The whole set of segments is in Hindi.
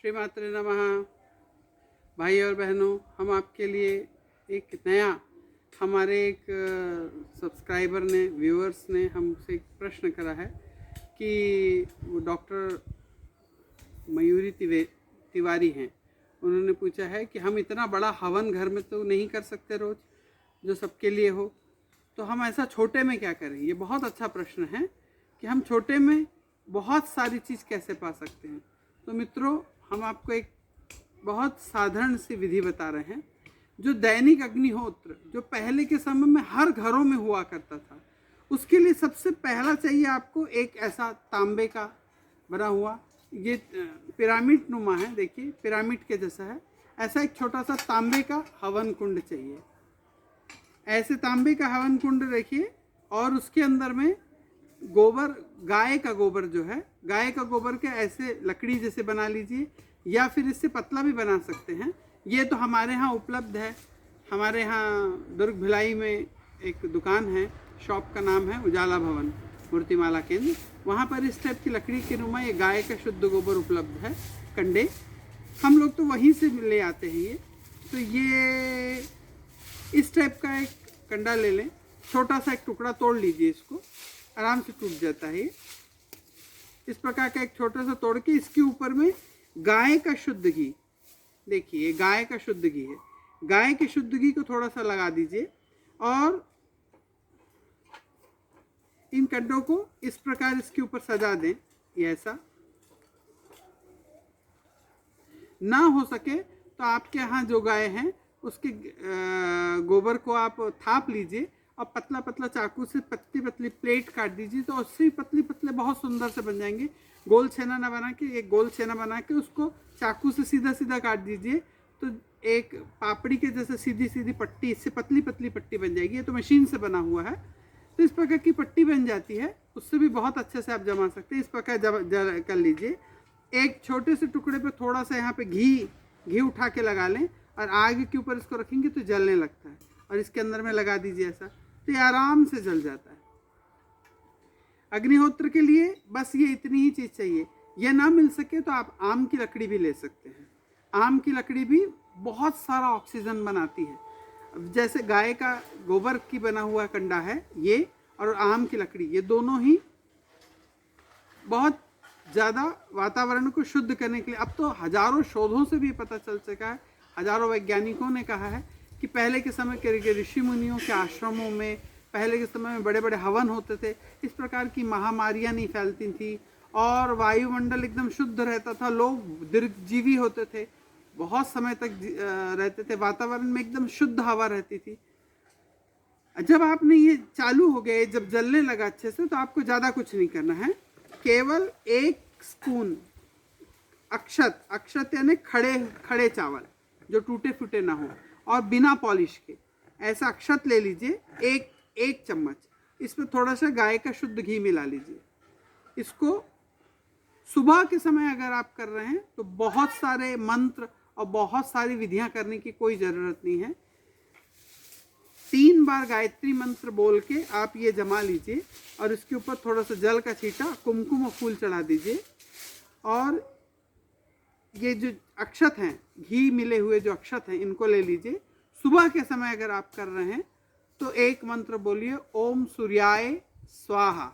श्रीमात्रे नमः। भाई और बहनों, हम आपके लिए एक नया, हमारे एक सब्सक्राइबर ने, व्यूअर्स ने हमसे एक प्रश्न करा है कि वो डॉक्टर मयूरी तिवारी हैं। उन्होंने पूछा है कि हम इतना बड़ा हवन घर में तो नहीं कर सकते रोज, जो सबके लिए हो, तो हम ऐसा छोटे में क्या करें। ये बहुत अच्छा प्रश्न है कि हम छोटे में बहुत सारी चीज़ कैसे पा सकते हैं। तो मित्रों, हम आपको एक बहुत साधारण सी विधि बता रहे हैं, जो दैनिक अग्निहोत्र जो पहले के समय में हर घरों में हुआ करता था। उसके लिए सबसे पहला चाहिए आपको एक ऐसा तांबे का बना हुआ, ये पिरामिड नुमा है, देखिए पिरामिड के जैसा है, ऐसा एक छोटा सा तांबे का हवन कुंड चाहिए। ऐसे तांबे का हवन कुंड देखिए, और उसके अंदर में गोबर, गाय का गोबर जो है, गाय का गोबर के ऐसे लकड़ी जैसे बना लीजिए, या फिर इससे पतला भी बना सकते हैं। ये तो हमारे यहाँ उपलब्ध है। हमारे यहाँ दुर्ग भिलाई में एक दुकान है, शॉप का नाम है उजाला भवन मूर्तिमाला केंद्र। वहाँ पर इस टाइप की लकड़ी के नुमा ये गाय का शुद्ध गोबर उपलब्ध है, कंडे। हम लोग तो वहीं से ले आते हैं। ये तो ये इस टाइप का एक कंडा ले लें, छोटा सा एक टुकड़ा तोड़ लीजिए, इसको आराम से टूट जाता है। इस प्रकार का एक छोटा सा तोड़ के इसके ऊपर में गाय का शुद्ध घी, देखिए गाय का शुद्ध घी है, गाय के शुद्ध घी को थोड़ा सा लगा दीजिए, और इन कंडों को इस प्रकार इसके ऊपर सजा दें। ये ऐसा ना हो सके तो आपके यहाँ जो गाय हैं उसके गोबर को आप थाप लीजिए और पतला पतला चाकू से पतली पतली प्लेट काट दीजिए, तो उससे पतली पतले बहुत सुंदर से बन जाएंगे। गोल छेना ना बना के, एक गोल छेना बना के उसको चाकू से सीधा सीधा काट दीजिए, तो एक पापड़ी के जैसे सीधी सीधी पट्टी, इससे पतली पतली पट्टी बन जाएगी। ये तो मशीन से बना हुआ है, तो इस प्रकार की पट्टी बन जाती है। उससे भी बहुत अच्छे से आप जमा सकते हैं। इस प्रकार कर लीजिए। एक छोटे से टुकड़े पे थोड़ा सा यहाँ पे घी उठा के लगा लें, और आग के ऊपर इसको रखेंगे तो जलने लगता है, और इसके अंदर में लगा दीजिए ऐसा, तो ये आराम से जल जाता है। अग्निहोत्र के लिए बस ये इतनी ही चीज़ चाहिए। यह ना मिल सके तो आप आम की लकड़ी भी ले सकते हैं। आम की लकड़ी भी बहुत सारा ऑक्सीजन बनाती है। जैसे गाय का गोबर की बना हुआ कंडा है ये, और आम की लकड़ी, ये दोनों ही बहुत ज़्यादा वातावरण को शुद्ध करने के लिए, अब तो हजारों शोधों से भी पता चल सका है, हजारों वैज्ञानिकों ने कहा है कि पहले के समय के ऋषि मुनियों के आश्रमों में, पहले के समय में बड़े बड़े हवन होते थे, इस प्रकार की महामारियां नहीं फैलती थी, और वायुमंडल एकदम शुद्ध रहता था, लोग दीर्घजीवी होते थे, बहुत समय तक रहते थे, वातावरण में एकदम शुद्ध हवा रहती थी। जब आपने ये चालू हो गए, जब जलने लगा अच्छे से, तो आपको ज़्यादा कुछ नहीं करना है। केवल 1 स्पून अक्षत यानी खड़े चावल जो टूटे फूटे ना हो और बिना पॉलिश के, ऐसा अक्षत ले लीजिए, एक चम्मच। इसमें थोड़ा सा गाय का शुद्ध घी मिला लीजिए। इसको सुबह के समय अगर आप कर रहे हैं तो बहुत सारे मंत्र और बहुत सारी विधियां करने की कोई ज़रूरत नहीं है। 3 बार गायत्री मंत्र बोल के आप ये जमा लीजिए, और इसके ऊपर थोड़ा सा जल का छींटा, कुमकुम और फूल चढ़ा दीजिए। और ये जो अक्षत हैं, घी मिले हुए जो अक्षत हैं, इनको ले लीजिए। सुबह के समय अगर आप कर रहे हैं तो एक मंत्र बोलिए, ओम सूर्याय स्वाहा,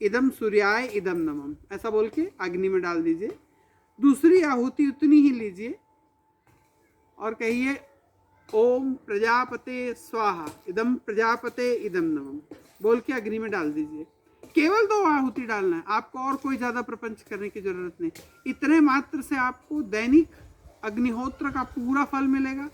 इदम सूर्याय इदम नमम, ऐसा बोल के अग्नि में डाल दीजिए। दूसरी आहुति उतनी ही लीजिए और कहिए, ओम प्रजापते स्वाहा, इदम प्रजापते इदम नमम, बोल के अग्नि में डाल दीजिए। केवल 2 आहुति डालना है, आपको और कोई ज़्यादा प्रपंच करने की जरूरत नहीं। इतने मात्र से आपको दैनिक अग्निहोत्र का पूरा फल मिलेगा।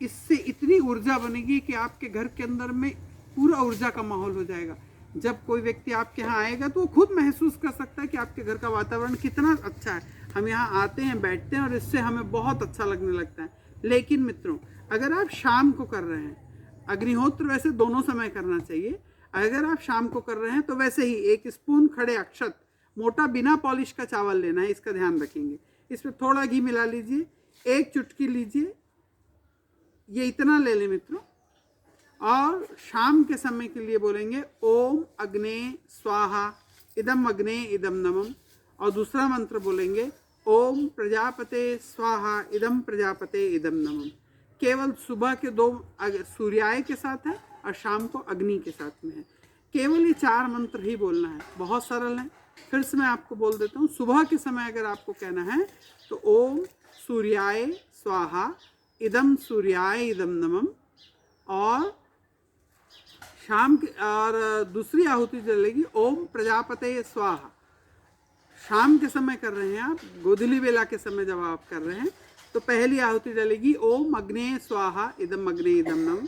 इससे इतनी ऊर्जा बनेगी कि आपके घर के अंदर में पूरा ऊर्जा का माहौल हो जाएगा। जब कोई व्यक्ति आपके यहाँ आएगा तो वो खुद महसूस कर सकता है कि आपके घर का वातावरण कितना अच्छा है। हम यहाँ आते हैं, बैठते हैं, और इससे हमें बहुत अच्छा लगने लगता है। लेकिन मित्रों, अगर आप शाम को कर रहे हैं, अग्निहोत्र वैसे दोनों समय करना चाहिए, अगर आप शाम को कर रहे हैं तो वैसे ही 1 स्पून खड़े अक्षत, मोटा बिना पॉलिश का चावल लेना है, इसका ध्यान रखेंगे। इसमें थोड़ा घी मिला लीजिए, 1 चुटकी लीजिए, ये इतना ले लें मित्रों। और शाम के समय के लिए बोलेंगे, ओम अग्ने स्वाहा, इदम अग्ने इदम नमम, और दूसरा मंत्र बोलेंगे, ओम प्रजापते स्वाहा इदम प्रजापते इदम नमः। केवल सुबह के 2 सूर्याय के साथ है और शाम को अग्नि के साथ में है। केवल ये 4 मंत्र ही बोलना है, बहुत सरल है। फिर से मैं आपको बोल देता हूँ, सुबह के समय अगर आपको कहना है तो ओम सूर्याय स्वाहा इदम सूर्याय इदम नमः, और शाम के और दूसरी आहुति चलेगी ओम प्रजापते स्वाहा। शाम के समय कर रहे हैं आप, गोधूली बेला के समय जब आप कर रहे हैं तो पहली आहुति डलेगी ओम अग्ने स्वाहा इदम अग्ने इदम नमः,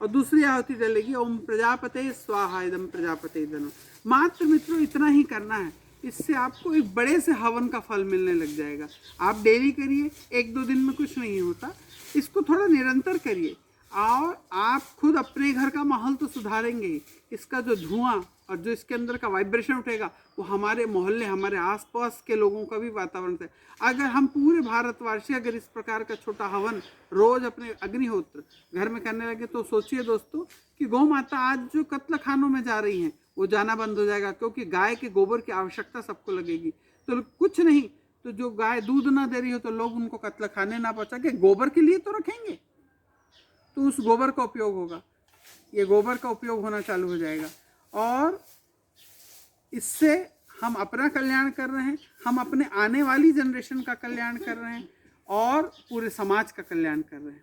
और दूसरी आहुति डलेगी ओम प्रजापते स्वाहा इदम प्रजापते इदम नमः। मात्र मित्रों इतना ही करना है, इससे आपको एक बड़े से हवन का फल मिलने लग जाएगा। आप डेली करिए, 1-2 दिन में कुछ नहीं होता, इसको थोड़ा निरंतर करिए और आप खुद अपने घर का माहौल तो सुधारेंगे ही। इसका जो धुआं और जो इसके अंदर का वाइब्रेशन उठेगा वो हमारे मोहल्ले, हमारे आसपास के लोगों का भी वातावरण से, अगर हम पूरे भारतवासी अगर इस प्रकार का छोटा हवन रोज अपने अग्निहोत्र घर में करने लगे तो सोचिए दोस्तों कि गौ माता आज जो कत्ल खानों में जा रही हैं वो जाना बंद हो जाएगा, क्योंकि गाय के गोबर की आवश्यकता सबको लगेगी। तो कुछ नहीं तो जो गाय दूध ना दे रही हो तो लोग उनको कत्ल खाने ना पहुँचा के गोबर के लिए तो रखेंगे, तो उस गोबर का उपयोग होगा, ये गोबर का उपयोग होना चालू हो जाएगा और इससे हम अपना कल्याण कर रहे हैं, हम अपने आने वाली जनरेशन का कल्याण कर रहे हैं और पूरे समाज का कल्याण कर रहे हैं।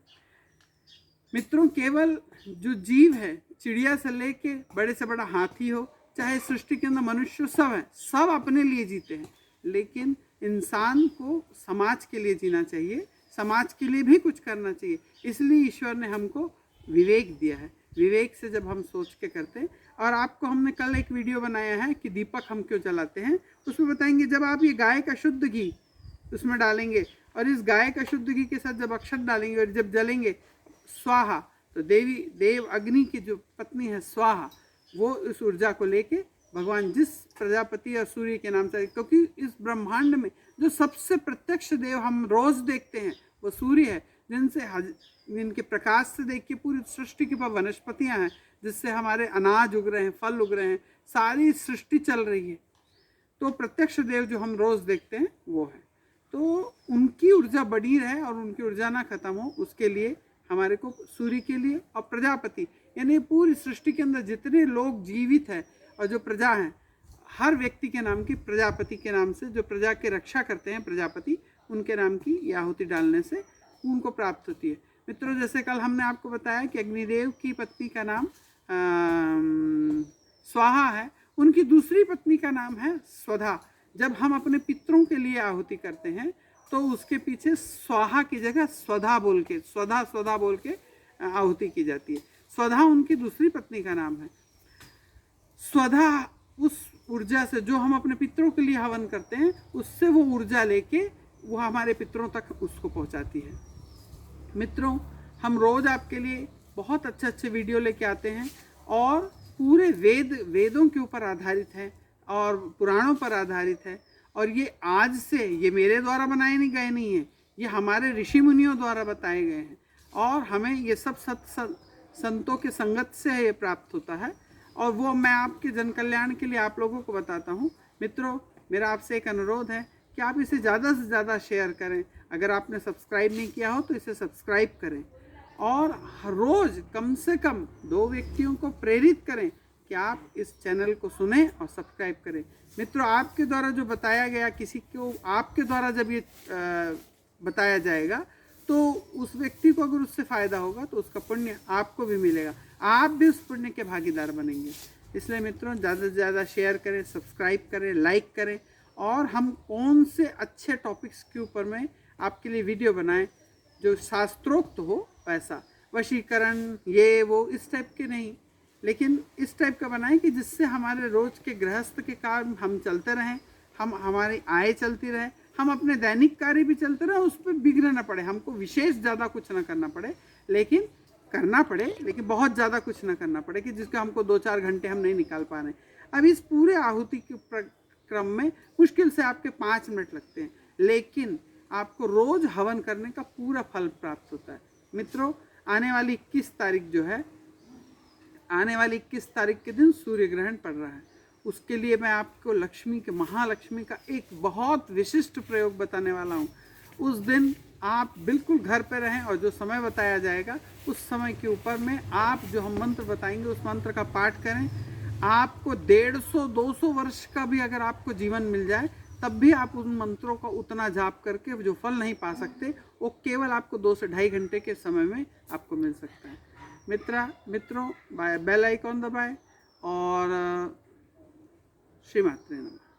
मित्रों केवल जो जीव है, चिड़िया से लेके बड़े से बड़ा हाथी हो, चाहे सृष्टि के अंदर मनुष्य, सब है, सब अपने लिए जीते हैं, लेकिन इंसान को समाज के लिए जीना चाहिए, समाज के लिए भी कुछ करना चाहिए। इसलिए ईश्वर ने हमको विवेक दिया है। विवेक से जब हम सोच के करते हैं, और आपको हमने कल एक वीडियो बनाया है कि दीपक हम क्यों जलाते हैं, उसमें बताएंगे जब आप ये गाय का शुद्ध घी उसमें डालेंगे और इस गाय का शुद्ध घी के साथ जब अक्षत डालेंगे और जब जलेंगे स्वाहा, तो देव अग्नि की जो पत्नी है स्वाहा, वो इस ऊर्जा को लेके भगवान जिस प्रजापति और सूर्य के नाम से, क्योंकि इस ब्रह्मांड में जो सबसे प्रत्यक्ष देव हम रोज देखते हैं वो सूर्य है, जिनके प्रकाश से देख के पूरी सृष्टि के पास वनस्पतियां हैं, जिससे हमारे अनाज उग रहे हैं, फल उग रहे हैं, सारी सृष्टि चल रही है। तो प्रत्यक्ष देव जो हम रोज देखते हैं वो है, तो उनकी ऊर्जा बढ़ी रहे और उनकी ऊर्जा ना खत्म हो, उसके लिए हमारे को सूर्य के लिए और प्रजापति, यानी पूरी सृष्टि के अंदर जितने लोग जीवित हैं और जो प्रजा हैं, हर व्यक्ति के नाम की प्रजापति के नाम से, जो प्रजा की रक्षा करते हैं प्रजापति, उनके नाम की ये आहुति डालने से उनको प्राप्त होती है। मित्रों जैसे कल हमने आपको बताया कि अग्निदेव की पत्नी का नाम स्वाहा है, उनकी दूसरी पत्नी का नाम है स्वधा। जब हम अपने पितरों के लिए आहुति करते हैं तो उसके पीछे स्वाहा की जगह स्वधा बोल के, स्वधा बोल के आहुति की जाती है। स्वधा उनकी दूसरी पत्नी का नाम है। स्वधा उस ऊर्जा से जो हम अपने पितरों के लिए हवन करते हैं, उससे वो ऊर्जा लेके वो हमारे पितरों तक उसको पहुंचाती है। मित्रों हम रोज आपके लिए बहुत अच्छे वीडियो लेके आते हैं और पूरे वेदों के ऊपर आधारित है और पुराणों पर आधारित है, और ये आज से ये मेरे द्वारा बनाए नहीं गए नहीं हैं, ये हमारे ऋषि मुनियों द्वारा बताए गए हैं, और हमें ये सब संतों के संगत से ये प्राप्त होता है, और वो मैं आपके जन कल्याण के लिए आप लोगों को बताता हूँ। मित्रों मेरा आपसे एक अनुरोध है कि आप इसे ज़्यादा से ज़्यादा शेयर करें। अगर आपने सब्सक्राइब नहीं किया हो तो इसे सब्सक्राइब करें, और हर रोज़ कम से कम 2 व्यक्तियों को प्रेरित करें कि आप इस चैनल को सुनें और सब्सक्राइब करें। मित्रों आपके द्वारा जो बताया गया, किसी को आपके द्वारा जब ये बताया जाएगा तो उस व्यक्ति को अगर उससे फ़ायदा होगा तो उसका पुण्य आपको भी मिलेगा, आप भी उस पुण्य के भागीदार बनेंगे। इसलिए मित्रों ज़्यादा से ज़्यादा शेयर करें, सब्सक्राइब करें, लाइक करें, और हम कौन से अच्छे टॉपिक्स के ऊपर में आपके लिए वीडियो बनाएं जो शास्त्रोक्त हो, वैसा वशीकरण ये वो इस टाइप के नहीं, लेकिन इस टाइप का बनाएं कि जिससे हमारे रोज़ के गृहस्थ के काम हम चलते रहें, हमारी आय चलती रहे, हम अपने दैनिक कार्य भी चलते रहे, उस पर बिगड़े ना पड़े, हमको विशेष ज़्यादा कुछ ना करना पड़े, लेकिन करना पड़े, लेकिन बहुत ज़्यादा कुछ ना करना पड़े कि जिसका हमको 2-4 घंटे हम नहीं निकाल पा रहे। अब इस पूरे आहुति के क्रम में मुश्किल से आपके 5 मिनट लगते हैं, लेकिन आपको रोज़ हवन करने का पूरा फल प्राप्त होता है। मित्रों आने वाली 21 तारीख जो है, आने वाली 21 तारीख के दिन सूर्य ग्रहण पड़ रहा है, उसके लिए मैं आपको लक्ष्मी के महालक्ष्मी का एक बहुत विशिष्ट प्रयोग बताने वाला हूँ। उस दिन आप बिल्कुल घर पे रहें और जो समय बताया जाएगा उस समय के ऊपर में आप जो हम मंत्र बताएंगे उस मंत्र का पाठ करें। आपको 150-200 वर्ष का भी अगर आपको जीवन मिल जाए तब भी आप उन मंत्रों का उतना जाप करके जो फल नहीं पा सकते वो केवल आपको 2 से ढाई घंटे के समय में आपको मिल सकता है। मित्रों बेल आइकॉन दबाएं और श्री मात्रे नमः।